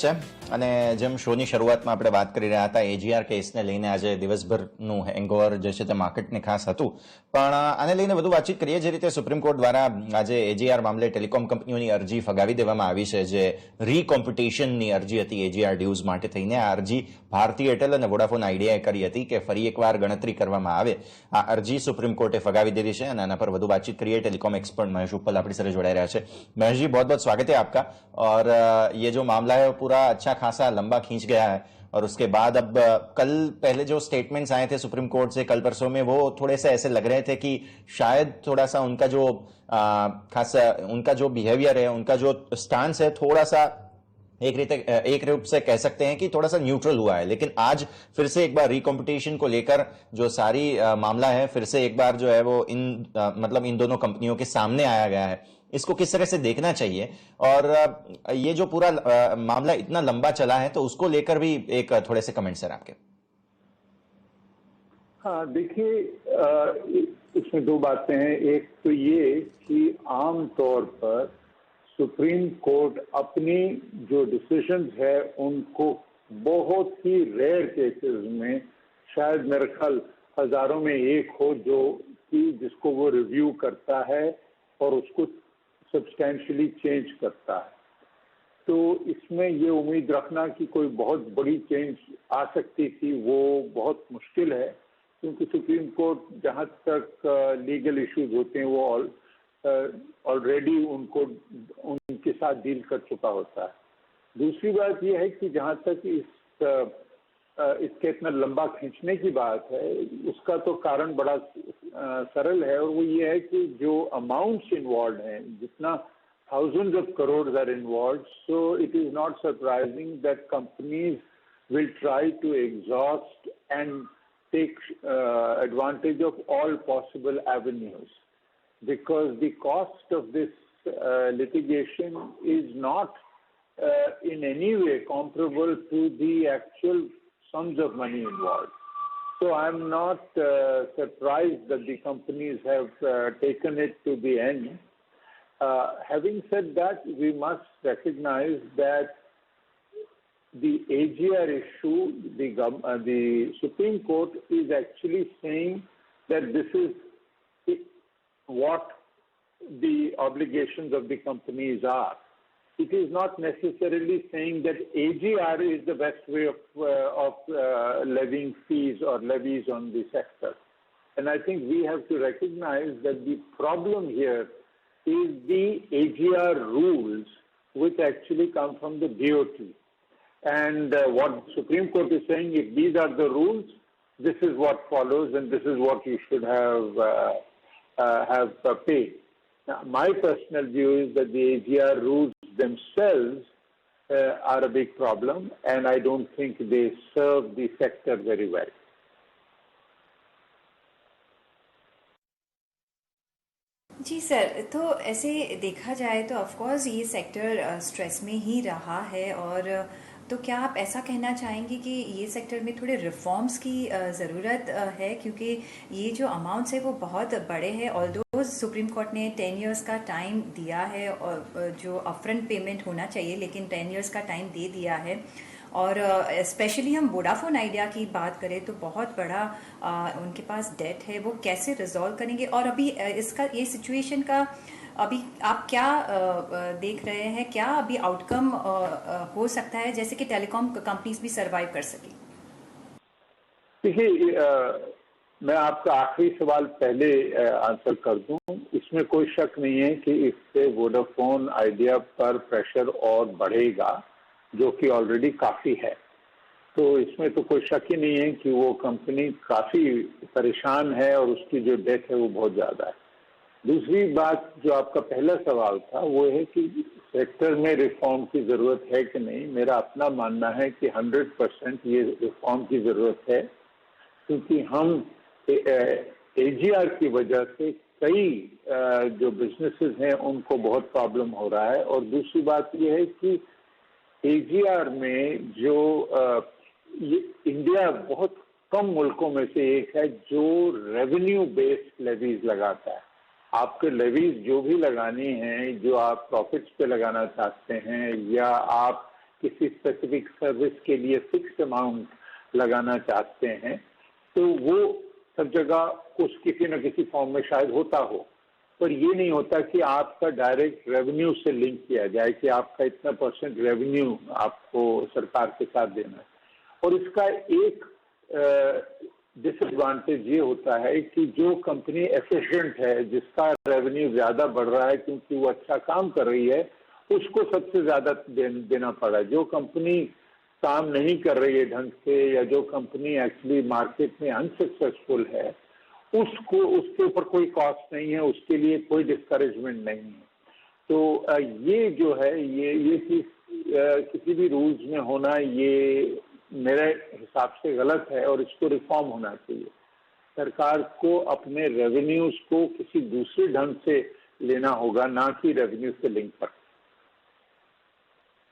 છે અને જેમ શોની શરૂઆતમાં આપણે વાત કરી રહ્યા હતા એજીઆર કેસને લઈને આજે દિવસભરનું હેંગઓવર જે છે તે માર્કેટને ખાસ હતું, પણ આને લઈને વધુ વાતચીત કરીએ. જે રીતે સુપ્રીમ કોર્ટ દ્વારા આજે એજીઆર મામલે ટેલિકોમ કંપનીઓની અરજી ફગાવી દેવામાં આવી છે, જે રીકોમ્પિટિશનની અરજી હતી એજીઆર ડ્યુઝ માટે થઈને. આ અરજી ભારતી એરટેલ અને વોડાફોન આઈડિયાએ કરી હતી કે ફરી એકવાર ગણતરી કરવામાં આવે. આ અરજી સુપ્રીમ કોર્ટે ફગાવી દીધી છે અને આના પર વધુ બાतचीत करिए. टेलीकॉम एक्सपर्ट महेश उपल अपनी साथ जुड़े रहे हैं. महेश जी, बहुत बहुत स्वागत है आपका. और ये जो मामला है पूरा अच्छा खासा लंबा खींच गया है और उसके बाद अब कल पहले जो स्टेटमेंट्स आए थे सुप्रीम कोर्ट से कल परसों में, वो थोड़े से ऐसे लग रहे थे कि शायद थोड़ा सा उनका जो खासा उनका जो बिहेवियर है, उनका जो स्टांस है, थोड़ा सा एक रूप से कह सकते हैं कि थोड़ा सा न्यूट्रल हुआ है. लेकिन आज फिर से एक बार रिकॉम्पिटिशन को लेकर जो सारी मामला है, फिर से एक बार जो है वो मतलब इन दोनों कंपनियों के सामने आया गया है. इसको किस तरह से देखना चाहिए और ये जो पूरा मामला इतना लंबा चला है, तो उसको लेकर भी एक थोड़े से कमेंट्स सर आपके. हाँ, देखिए, इसमें दो बातें हैं. एक तो ये कि आम तौर पर सुप्रीम कोर्ट अपनी जो डिसीजंस है उनको बहुत ही रेयर केसेस में, शायद मेरे ख्याल हजारों में एक हो जो कि जिसको वो रिव्यू करता है और उसको सब्सटैंशियली चेंज करता है. तो इसमें ये उम्मीद रखना कि कोई बहुत बड़ी चेंज आ सकती थी, वो बहुत मुश्किल है, क्योंकि सुप्रीम कोर्ट जहाँ तक लीगल इश्यूज होते हैं वो ऑलरेडी उनके साथ डील कर चुका होता है. दूसरी बात यह है कि जहाँ तक इसके इतना लंबा खींचने की बात है, उसका तो कारण बड़ा सरल है, और वो ये है कि जो अमाउंट्स इन्वॉल्व हैं, जितना thousands of crores are involved, so it is not surprising that companies will try to exhaust and take advantage of all possible avenues, because the cost of this litigation is not in any way comparable to the actual sums of money involved. So I'm not surprised that the companies have taken it to the end. Having said that, we must recognize that the AGR issue, the Supreme Court is actually saying that this is what the obligations of the companies are. It is not necessarily saying that AGR is the best way of levying fees or levies on the sector. And I think we have to recognize that the problem here is the AGR rules, which actually come from the DOT. And what Supreme Court is saying, if these are the rules, this is what follows, and this is what you should have paid. Now, my personal view is that the AGR rules themselves are a big problem, and I don't think they serve the sector very well. जी sir, तो ऐसे देखा जाए तो of course ये sector stress में ही रहा है, और तो क्या आप ऐसा कहना चाहेंगे कि ये सेक्टर में थोड़े रिफॉर्म्स की ज़रूरत है, क्योंकि ये जो अमाउंट्स है वो बहुत बड़े हैं. ऑल्दो सुप्रीम कोर्ट ने 10 इयर्स का टाइम दिया है, और जो अपफ्रंट पेमेंट होना चाहिए, लेकिन 10 इयर्स का टाइम दे दिया है. और स्पेशली हम वोडाफोन आइडिया की बात करें तो बहुत बड़ा उनके पास डेट है, वो कैसे रिजॉल्व करेंगे? और अभी इसका ये सिचुएशन का अभी आप क्या देख रहे हैं, क्या अभी आउटकम हो सकता है जैसे कि टेलीकॉम कंपनीज भी सरवाइव कर सके? देखिए, मैं आपका आखिरी सवाल पहले आंसर कर दूं. इसमें कोई शक नहीं है कि इससे वोडाफोन आइडिया पर प्रेशर और बढ़ेगा, जो कि ऑलरेडी काफी है. तो इसमें तो कोई शक ही नहीं है कि वो कंपनी काफी परेशान है और उसकी जो डेट है वो बहुत ज्यादा है. दूसरी बात, जो आपका पहला सवाल था, वो है कि सेक्टर में रिफॉर्म की जरूरत है कि नहीं. मेरा अपना मानना है कि 100% ये रिफॉर्म की जरूरत है, क्योंकि हम एजीआर की वजह से कई जो बिजनेसेस हैं उनको बहुत प्रॉब्लम हो रहा है. और दूसरी बात ये है कि एजीआर में जो इंडिया बहुत कम मुल्कों में से एक है जो रेवेन्यू बेस्ड लेवीज लगाता है. आपके लेवीज जो भी लगानी हैं, जो आप प्रॉफिट्स पे लगाना चाहते हैं, या आप किसी स्पेसिफिक सर्विस के लिए फिक्स्ड अमाउंट लगाना चाहते हैं तो वो सब जगह कुछ किसी न किसी फॉर्म में शायद होता हो, पर ये नहीं होता कि आपका डायरेक्ट रेवेन्यू से लिंक किया जाए कि आपका इतना % रेवेन्यू आपको सरकार के साथ देना है। और इसका एक डिसएडवांटेज ये होता है कि जो कंपनी एफिशिएंट है, जिसका रेवेन्यू ज्यादा बढ़ रहा है क्योंकि वो अच्छा काम कर रही है, उसको सबसे ज्यादा देना पड़ा। जो कंपनी काम नहीं कर रही है ढंग से या जो कंपनी एक्चुअली मार्केट में अनसक्सेसफुल है, उसको उसके ऊपर कोई कॉस्ट नहीं है, उसके लिए कोई डिस्करेजमेंट नहीं है। तो ये जो है ये चीज किसी भी रूल्स में होना ये मेरे हिसाब से गलत है और इसको रिफॉर्म होना चाहिए। सरकार को अपने रेवेन्यूज को किसी दूसरे ढंग से लेना होगा, ना कि रेवेन्यू से लिंक पर।